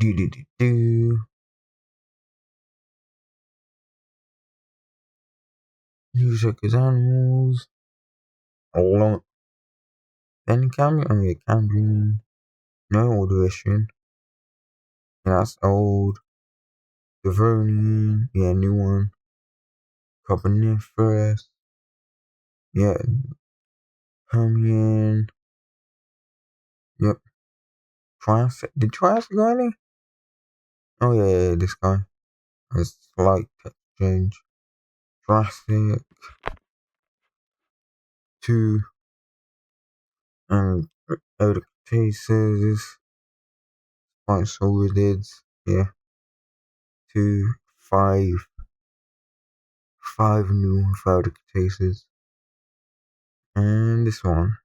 Do do do do. New circus animals. Along. Then Cambrian, oh yeah, Cambrian. No older Russian. Yeah, that's old. Devonian. Yeah, new one. Carboniferous. Yeah, Permian. Yep. Triassic. Did Triassic go any? Oh yeah, this guy. A slight text change. Jurassic 2 and other cases. Spinosaurids. Yeah. 2, 5. 5 new further cases. And this one.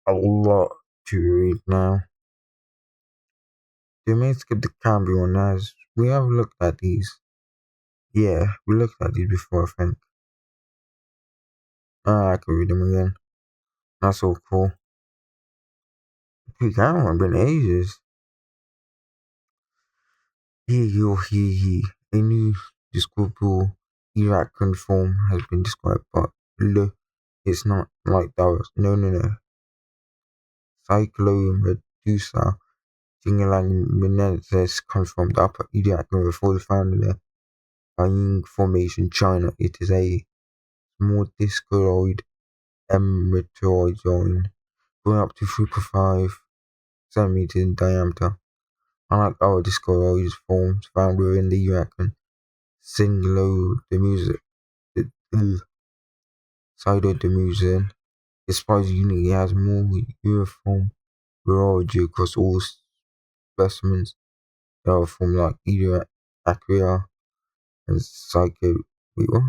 A lot to read now. They may skip the Cambry one as we have looked at these. Yeah, we looked at these before, I think. I can read them again. That's so cool. Hey, that one been ages. He. A new describable Iraqi form has been described, but look, it's not like that. No. Cyclomedusa Jingalanginensis comes from the upper Iraqi before found in the Ying Formation, China. It is a small discoid emetozoan growing up to 3.5 centimeters in diameter. Unlike other discoid forms found within the Iraqi Singulodemusa, Pseudodemusin, despite unique, it has more uniform virology across all specimens that are from like Acria and wait, what?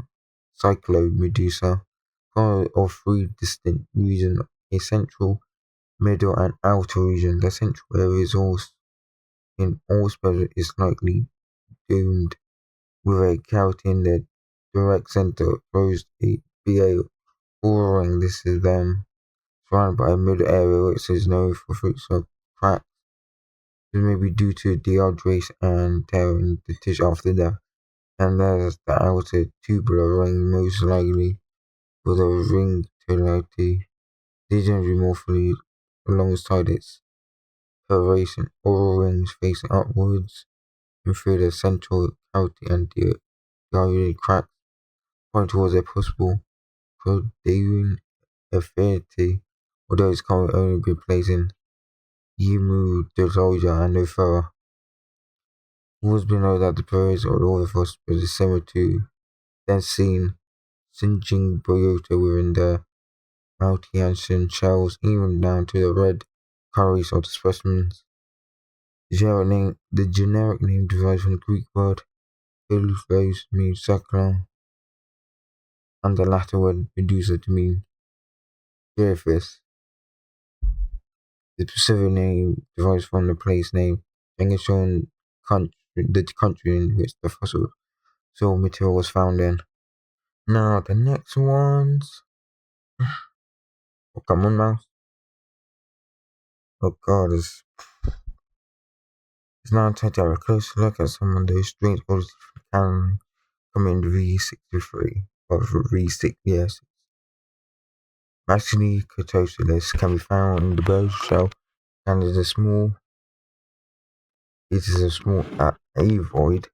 Cyclomedusa, composed of three distinct regions: a central, middle, and outer region. The central area is also in all species is slightly domed, with a cavity in the direct center, closed a BA ring. This is them surrounded by a middle area which is known for fruits of cracks. This may be due to dehydration and tear in the tissue after death. And there's the outer tubular ring, most likely with a ring tonality, degenerating morphally alongside its perforation. Oral rings facing upwards and through the central cavity and dilated cracks point towards a possible protein affinity, although it's currently only been placed in Yemu, and no further. It has been noted that the periods of all the fossils is similar to then seen singeing biota within the Maltesian shells, even down to the red colours of the specimens. The generic name derives from the Greek word "phyllos" means circular, and the Latin word "medusa" to mean jellyfish. The specific name derives from the place name, English the country in which the fossil soil material was found in. Now the next ones. Oh, come on, mouse. Oh god, it's now time to have a close look at some of those strange bodies can come in V63 or V6, yes. Mastinicotosilus can be found in the bird shell and it is a small avoid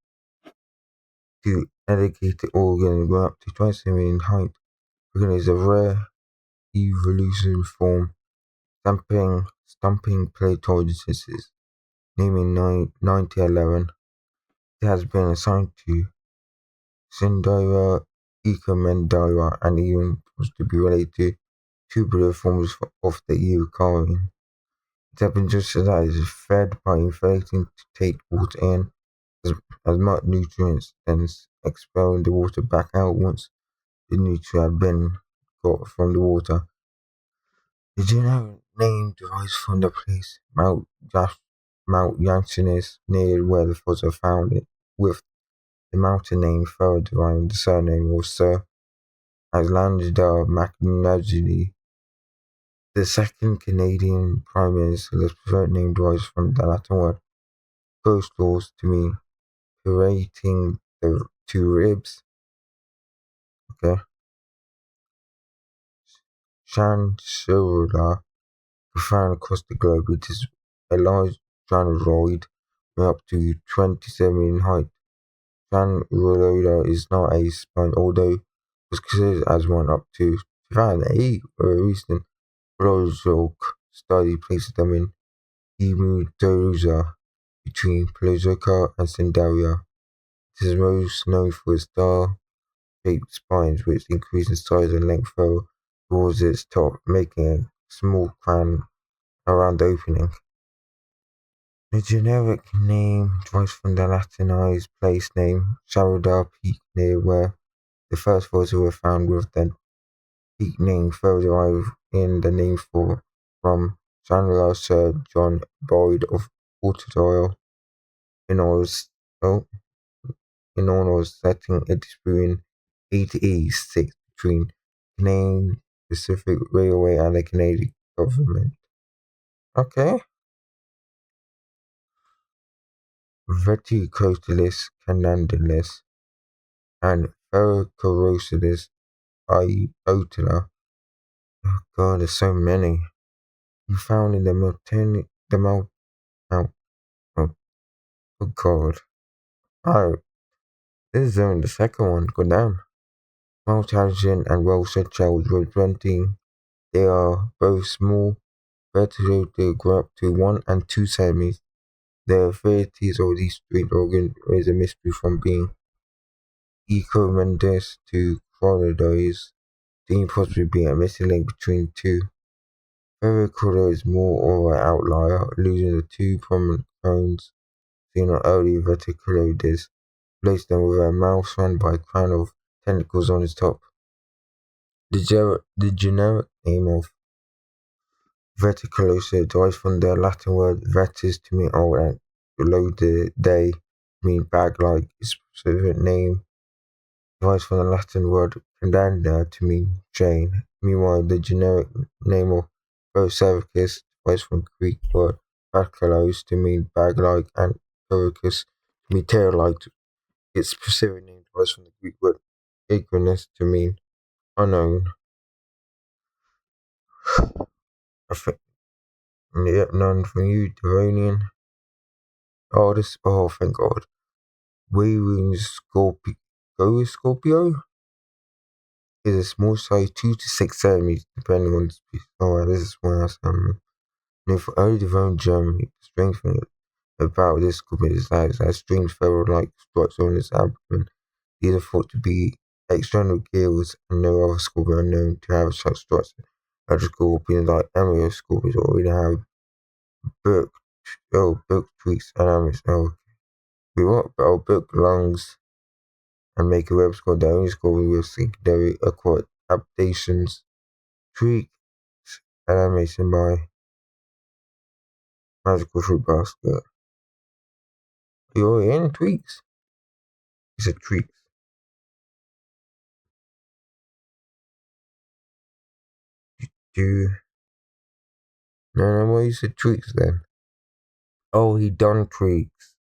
to elongated organ grow up to twice in height. It is a rare evolution form, stumping paleontologists naming 1911. It has been assigned to Syndira, Ecomendira, and even was to be related to tubular forms of the Eukaryon. It has been suggested that it is fed by inflating to take water in as much nutrients, then expelling the water back out once the nutrients have been got from the water. The generic name derives from the place Mount Jansennis, near where the fossil found it, with the mountain name further deriving the surname of Sir Icelandica Macnagini. The second Canadian Prime Minister's preferred name derives from the Latin word "costals" to mean "parading the two ribs". Okay, Chancerella is found across the globe. It is a large gynoid with up to 27 in height. Chancerella is not a spine, although was considered as one up to 2008. A recent Paleozoic study places them in Hemudosa between Paleozoica and Cnidaria. It is most known for its star-shaped spines, which increase in size and length further towards its top, making a small crown around the opening. The generic name derives from the Latinized place name Sharada Peak, near where the first fossils were found, with the peak name further derived in the name from General Sir John Boyd of Porterdale in honor oh, in honor of setting a dispute in 1886 between Canadian Pacific Railway and the Canadian government. Okay. Verticostalis canadiensis and Ferrocarossalis iotila. Oh God, there's so many. You found in the mountain, oh, oh, oh God. Oh, this is only the second one. Go down. Maltasian and well-set shells representing they are both small vertebrates. They grow up to 1 and 2 centimeters. The varieties of these strange organs is a mystery, from being echinoderms to cronodids, to possibly being a missing link between two. Ferrocoda is more of an outlier, losing the two prominent cones seen on early vertebratids, placed them with a mouth surrounded by a crown of tentacles on its top. The generic name of Verticillosa derives from the Latin word "vertis" to mean old and "lodedae" to mean bag-like. Its specific name derives from the Latin word "cadena" to mean chain. Meanwhile, the generic name of Procercus derives from the Greek word "bacallos" to mean bag-like and "coercus" to mean tail-like. Its specific name derives from the Greek word "agrinus" to mean unknown. I think, yeah, none from you, Devonian. Oh, thank God. Waving Scorpio is a small size, 2 to 6 centimeters, depending on the species. Oh, this is one else. Known for early development Germany, the strength about this scorpion is that it has strange feather-like structure on its abdomen. These are thought to be external gills, and no other scorpion are known to have such structure. Other scorpions, like emerald scorpions, already have book, book tweaks and amethyst. Oh, we want our book lungs and make a web score that only score with secondary aquatic adaptations, tweaks, and animation by Magical Fruit Basket. You're in tweaks. He said tweaks. Do no, why you said tweaks then? Oh, he done tweaks.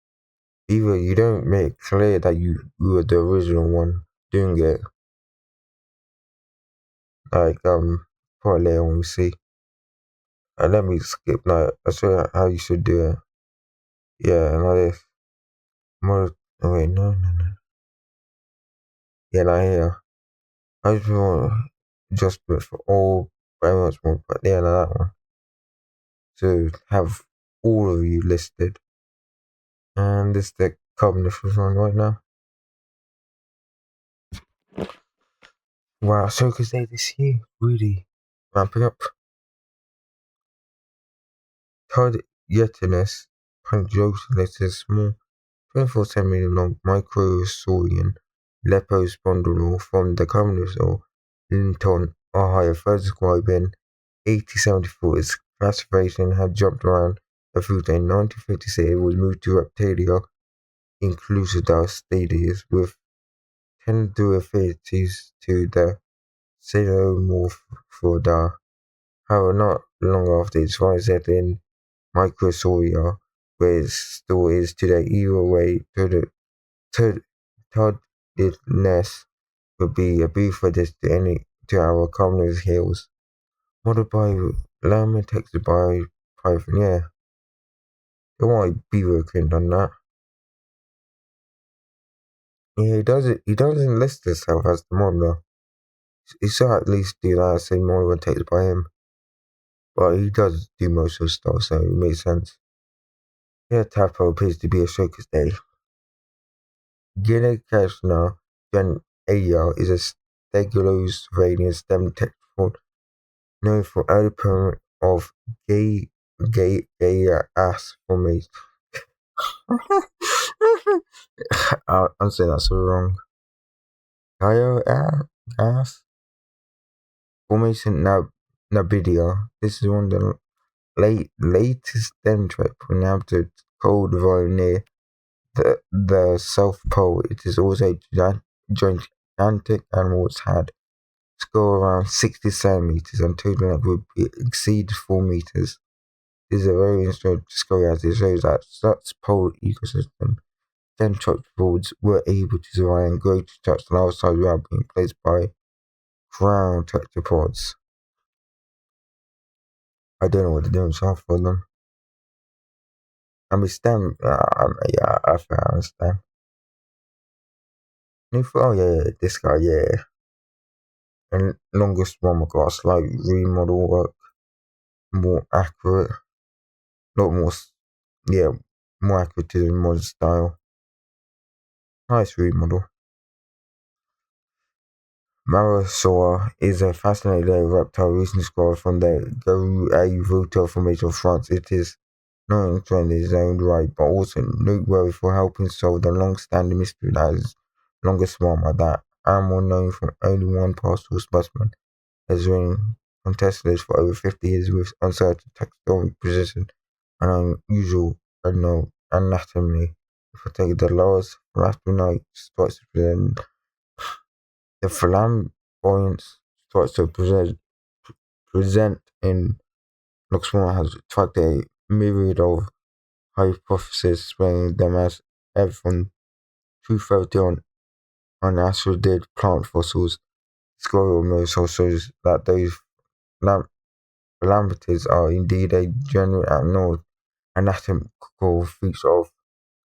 Either you don't make clear that you were the original one doing it. Like probably later when we see. And let me skip now. I'll show you how you should do it. Yeah, like this. More. Oh wait, no. Yeah, not here. I just want adjustment for all very much more, but yeah, like that one. To have all of you listed. And this is the cognitive one right now. Wow, so because they this year really ramping up. Tardiatinus punctatus is small, 24 centimeter long microsaurian lepospondylor from the carnivorous Linton, Ohio, first described in 1874. Its classification had jumped around a few. In 1956, it was moved to Reptilia inclusive stadies with tender affinities to the Coelomorphoda. However, not long after its rise set in Microsauria, where it still is today. Either way, to Toddness would be a brief addition to our commonest hills. Modeled by Llama, texted by Python. Yeah, don't want Beaver couldn't done that. Yeah, he doesn't list himself as the modeler. He should at least do that, say more when text by him. But he does do most of the stuff, so it makes sense. Yeah, Tapo appears to be a showcase day. Guinea-Kashna Gen Aya is a Stegosauranian stem textbook known for early parent of gay ass formation. I'm saying that so wrong. Gaia ass formation Nabidia. This is one of the latest stem tracks inhabited cold volume near the South Pole. It is also gigantic animals had score around 60 centimeters and total length would exceed 4 meters. This is a very interesting discovery as it shows that such pole ecosystem tetrapods were able to survive and grow to such large size without being placed by ground tetrapods. I don't know what to do myself for them. I mean, STEM, yeah, I think I understand. Oh, yeah, this guy, yeah. And longest one, I got slight remodel work, more accurate, not more, yeah, more accurate to the modern style. Nice remodel. Marosaur is a fascinating reptile recently discovered from the Garou Formation of France. It is not only in its own right, but also noteworthy for helping solve the long-standing mystery that is longest mama, that animal known from only one pastoral specimen has been contested for over 50 years with uncertain textural precision and unusual anatomy. If I take the lowest flatulite starts to the flamboyance starts to present in Luxembourg has tracked a myriad of hypotheses explaining them as ever from 230 on asteroid plant fossils. Discovery of Mirror shows that those calamities are indeed a general anatomical feature of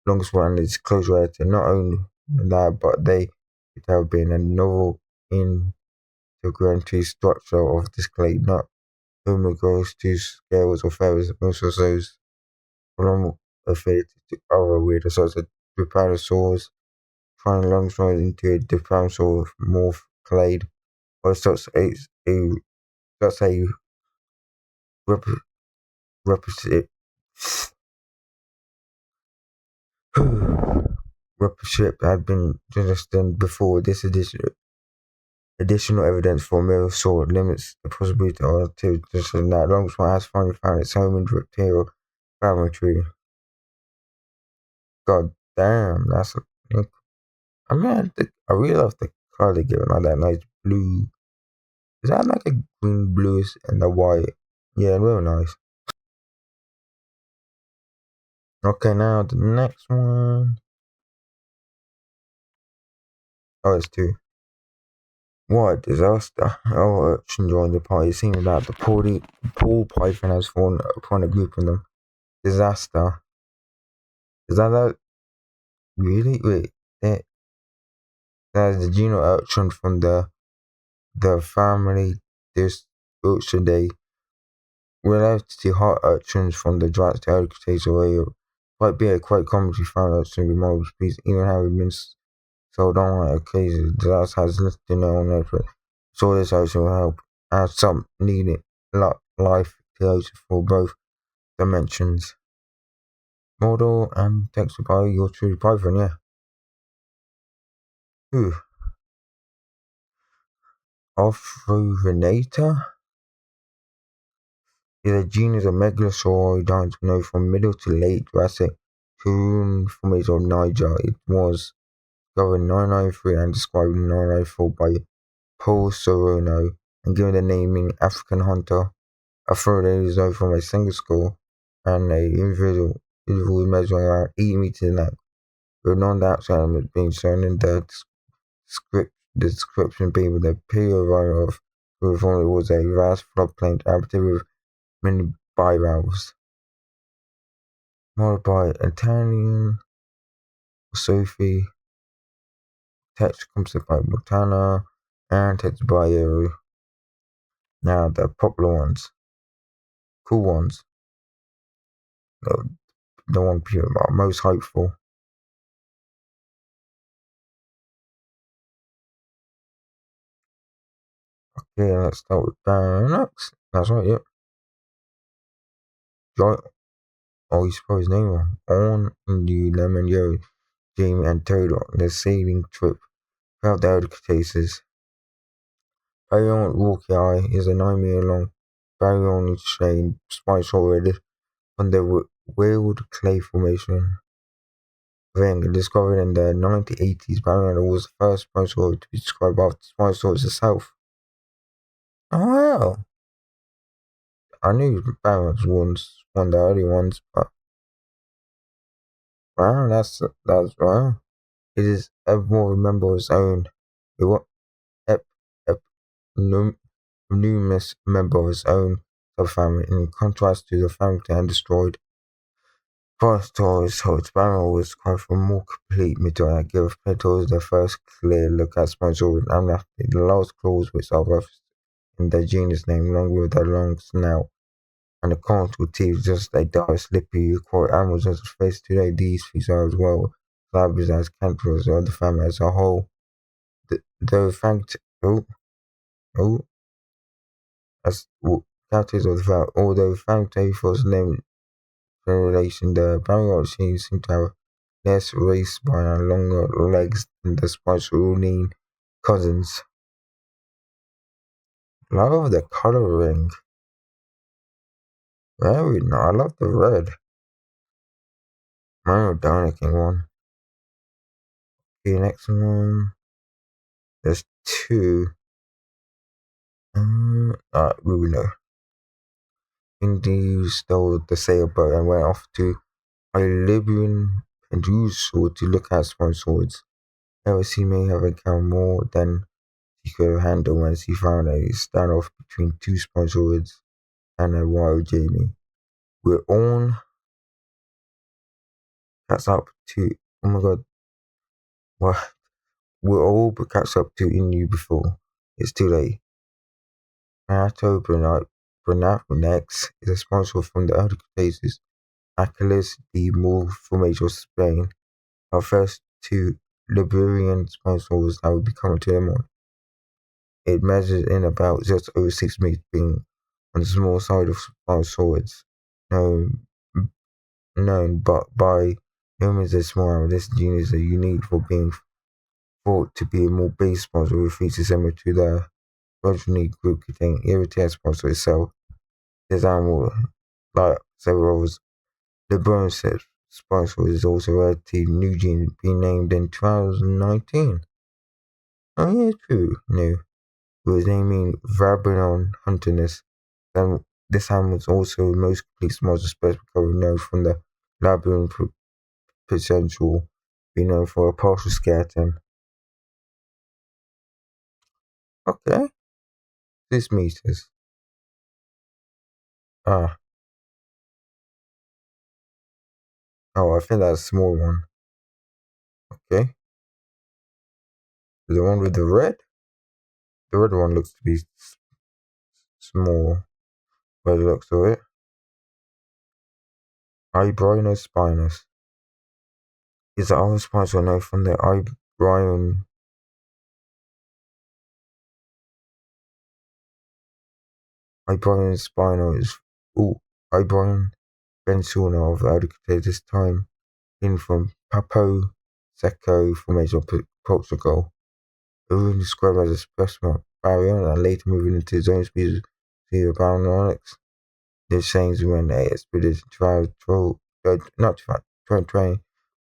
longest one and its close relative. Not only that, but they could have been a novel integrity structure of this clay, not homologous to scales or feathers. Most of those belong affiliated to other weird such as Trypanosaurs, trying longsword into a Diplodocus morph clade, or such a rep, representative Representative had been suggested before. This additional evidence for Mirror limits the possibility of suggesting that Longsword has finally found its home in the reptilian family tree. God damn, that's a, I mean, I really love the color they given, like that nice blue. Is that like a green, bluish, and the white? Yeah, real nice. Okay, now the next one. Oh, it's two. What a disaster. Oh, joined the party. It seems that the poor python has fallen upon a group of them. Disaster. Is that really? Wait, that's the Geno urchin from the family this urchin they related to hot urchins from the Jurassic Cretaceous area. Might be a quite common to find urchin with multiple species, even having been sold on like occasionally. The disaster has little to no effort. So this urchin will help add some needed life to for both dimensions. Model and text by your true Python, yeah. Ooh. Arthrovenator is a genus of megalosauroid dinosaurs known from middle to late Jurassic Karun formation of Niger. It was discovered in 1993 and described in 1994 by Paul Serrano and given the name in African Hunter. A third is known from a single skull and a individual measuring around 8 meters in length, with non-dinosaur elements being shown in the description being the period of California was a vast floodplain inhabited with many bivalves. Modeled by Italian Sophie, text concept by Montana, and text by Eru. Now the popular ones, cool ones, the one people are most hopeful. Okay, let's start with Banax. That's right, yep. Oh, you spelled his name wrong. On the Lemon Yo, Jamie and Toad on the sailing trip throughout the Elder Cretaceous. Baryon Walkii is a 9 meter long baryon shaped spinosaurid from the Weald Clay Formation ring discovered in the 1980s. Baryon was the first spinosaurid to be described after Spinosaurus itself. Oh wow! I knew Baryons was one of the early ones, but wow, that's wow. It is ever more a member of its own. It was ep, ep, numerous member of its own subfamily, in contrast to the family and destroyed. Prehistoric Barrow was quite for a more complete meteor that gave Predators their first clear look at Spinosaurus and the last claws which are referenced in their genus name, along with their long snout and the cornful teeth, just they die slippery aquatic animals as face today. These features are as well established as cancerous of the family as a whole. The fact, oh, as characters of the family, although Fantail was named in relation, the Barrel seem to have less race spine and longer legs than the Spideruline cousins. Love the coloring. Very nice. I love the red. Monodonic one. Okay, next one. There's two. We know. Indy stole the sailboat and went off to a Libyan Peninsula to look at Spinosaurus. However, he may have encountered more than he could handle once he found a standoff between two Spinosaurids and a wild Jamie. We're on. Catch up to. Oh my god. What? We're all but catch up to in you before. It's too late. Renato Bernax is a sponsor from the early Cretaceous. Achilles the Moor formation of Spain. Our first two Liberian sponsors that would be coming to them on. It measures in about just over 6 meters, being on the small side of spinosaurids. Known, but by no means a small animal, this genus is unique for being thought to be a more base sponsor with features similar to the progeny group containing irritating sponsor itself. This animal, like several others, the Burn sponsor is also a relatively new genus being named in 2019. Oh yeah, true, new. With naming Vabrinon huntinus. This animal is also the most complete small species recovered known from the Labyrinth potential, being known for a partial skeleton. Okay, 6 meters. Ah, oh, I think that's a small one. Okay, the one with the red? The red one looks to be small by the looks of it. Ibrinus is the only spines known from the Ibrin. Ibrin spinal is Ibrin Bensuna of Cretaceous time, in from Papo Seco formation of Portugal. Originally described as a specimen barrier and later moving into its own species of Baryonyx. This change when a expedition not 2020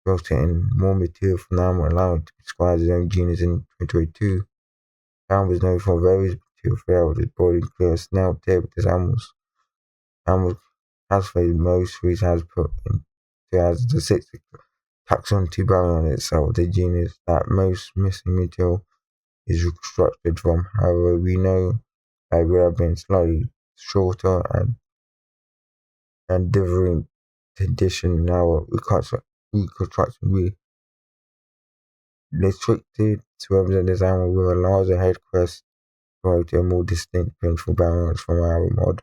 brought in more material from the animal, allowing it to be described as its own genus in 2022. The animal is known for various material throughout its body, including a snout, tail with its animals. animal classified most species has put into as the sixth taxon to Baron itself, the genus that most missing material is reconstructed from. However, we know that we have been slightly shorter and different condition now reconstruction we restricted to represent this animal with a larger head crest to a more distinct ventral barrels from our mod.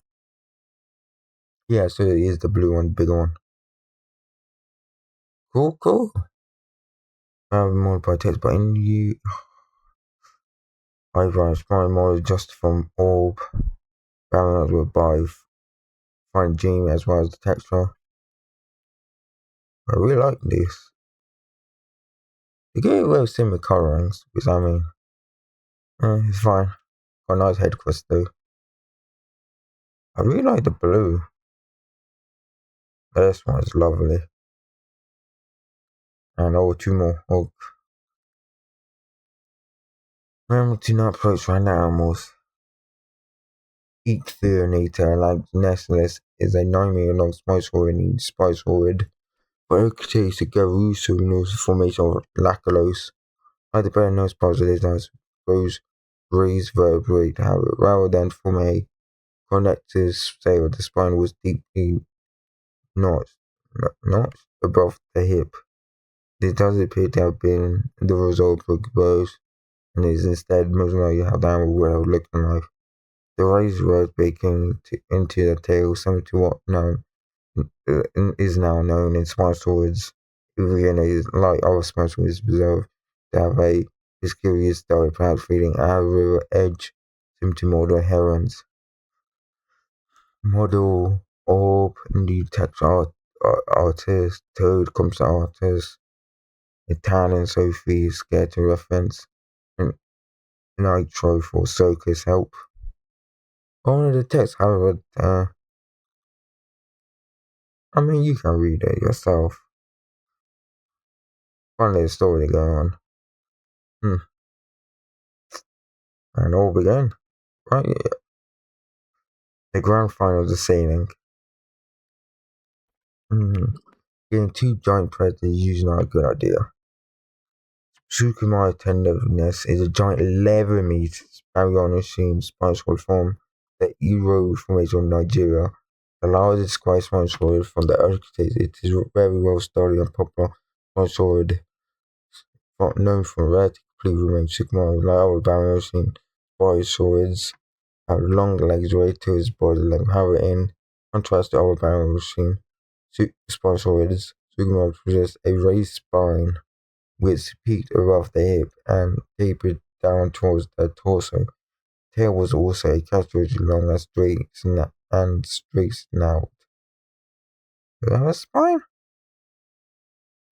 Yeah, so it is the blue one, bigger one. Cool, cool. I have more by text, but in you either inspired more just from orb barrels with by fine gene as well as the texture. I really like this. They get very similar colorings, which I mean, it's fine. Got a nice head crest though. I really like the blue. This one is lovely. And two more. Oh, remember to not approach random animals. Ichthyonator, like Nestless, is a 9 meter long spinosaurid named Spinosaurid. But it contains the Garusunos formation of Lacalose. Like the better known spinosaurid, grows raised vertebrate habit rather than from a connective sail. The spine was deeply notched above the hip. This does appear to have been the result of growth and is instead most likely how the animal would have looked in life. The raised vertebrae came into the tail, similar to what is now known in spinosaurids. Uvulanae, like other spinosaurids, preserved to have a viscous diet, perhaps feeding at a river edge, similar to model herons. Model orb, indeed, text artist, toad, composite artist, Italian Sophie, scared to reference, and Nitro for Circus help. One of the texts, however, I mean, you can read it yourself. Fun little story going on. And all began. Right, yeah. The grand final of the sailing. Getting two giant predators is usually not a good idea. Tsukuma's tenderness is a giant 11 meters Baryonocean spinosaurid from the Euro Formation of Nigeria. The largest described spinosaurid from the early Cretaceous. It is very well studied and popular spinosaurid known for rarity completely remains. Tsukuma, like other Baryonocean spinosaurids, have long legs related to its body length. However, in contrast to other Baryonocean spinosaurids, Tsukuma possesses a raised spine which peaked above the hip and tapered down towards the torso. Tail was also a characteristically long and straight snout. Does that have a spine?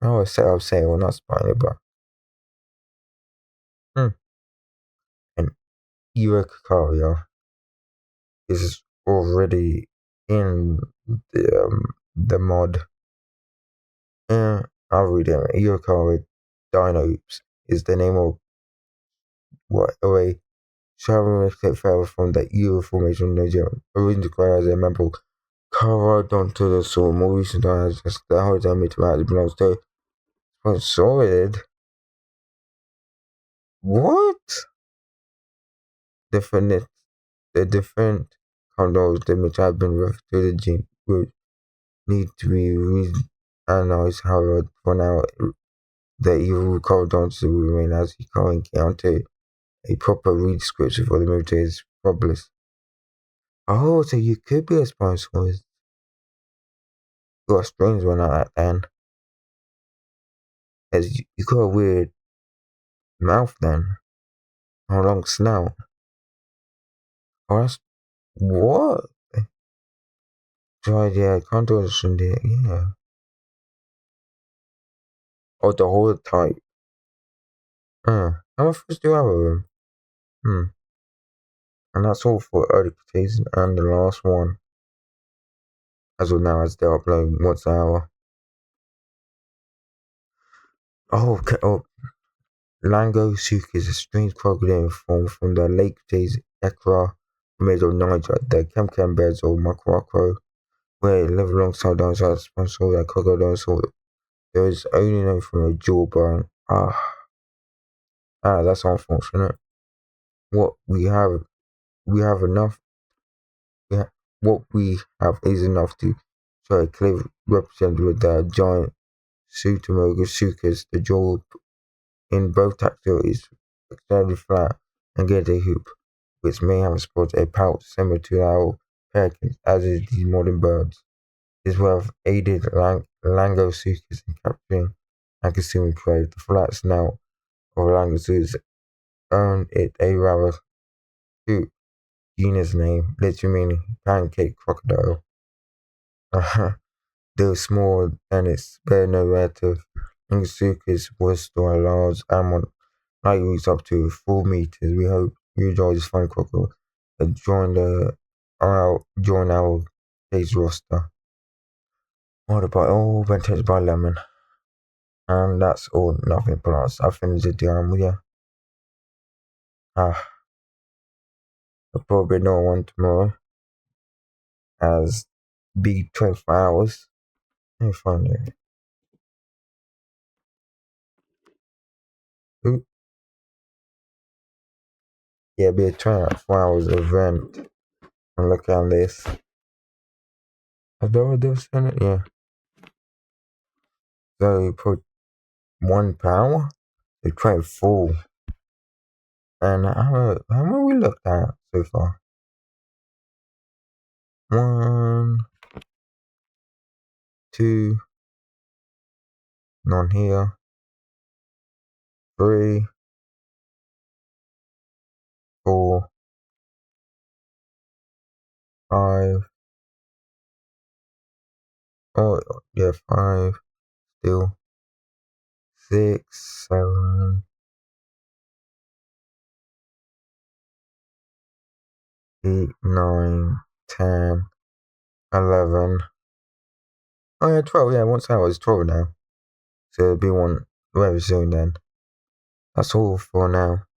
Oh, a set up sail, not spiny, but an Urticaria is already in the mod. I'll read it. Urticaria Dinopes is the name of what a traveling further from the Euro Formation of Nigeria. Originally described as a member of Caradontosaur, more recently as just the horizontal meteorite belongs to Sponsorid. What? Definite the different condoms which have been referred to the gene would need to be reanalyzed. However, for now, the evil Caradontosaur will remain as he currently until a proper redescription for the military is published. Oh, so you could be a Spinosaurus. You got a strange one like that then. As you got a weird mouth then. A long snout. Oh, that's what? So yeah, I can't do it. Yeah. Oh, the whole type. How much fish do you have of them? And that's all for early Cretaceous and the last one. As of now, as they upload once an hour. Oh, okay. Oh, Langosuke is a strange crocodile formed from the late Cretaceous Ekra made of Niger, the Kemkem beds of Makwakro. where it live alongside dinosaurs, spinosaurus, crocodile. There is only known from a jawbone. That's unfortunate. What we have enough. We ha- what we have is enough to show a clear represented with the giant Sutomogasukas. The jaw in both taxa is extremely flat and get a hoop, which may have sports a pouch similar to our pelicans, as is these modern birds. This will have aided Langosuchus in capturing and consuming prey. The flat snout of Langosuchus earned it a rather cute genus name, literally meaning pancake crocodile. Though small and its bare no relative, Langosuchus was still a large animal, likely reached up to 4 meters. We hope you enjoy this fun crocodile and join our case roster. Ordered by all, vintage by Lemon. And that's all, nothing plus. I finished the DM, yeah. I'll probably know one tomorrow as be 24 hours. Let me find it. Ooh. Yeah, be a 24 hours event. And look at this. Have they already seen it? Yeah. So you put 1 power, you try full. And how many we looked at so far? 1, 2, none here. 3, 4, 5. Oh, yeah, 5. Still 6, 7, 8, 9, 10, 11. Oh yeah, 12. Yeah, once hour is 12 now. So it'll be one very soon then. That's all for now.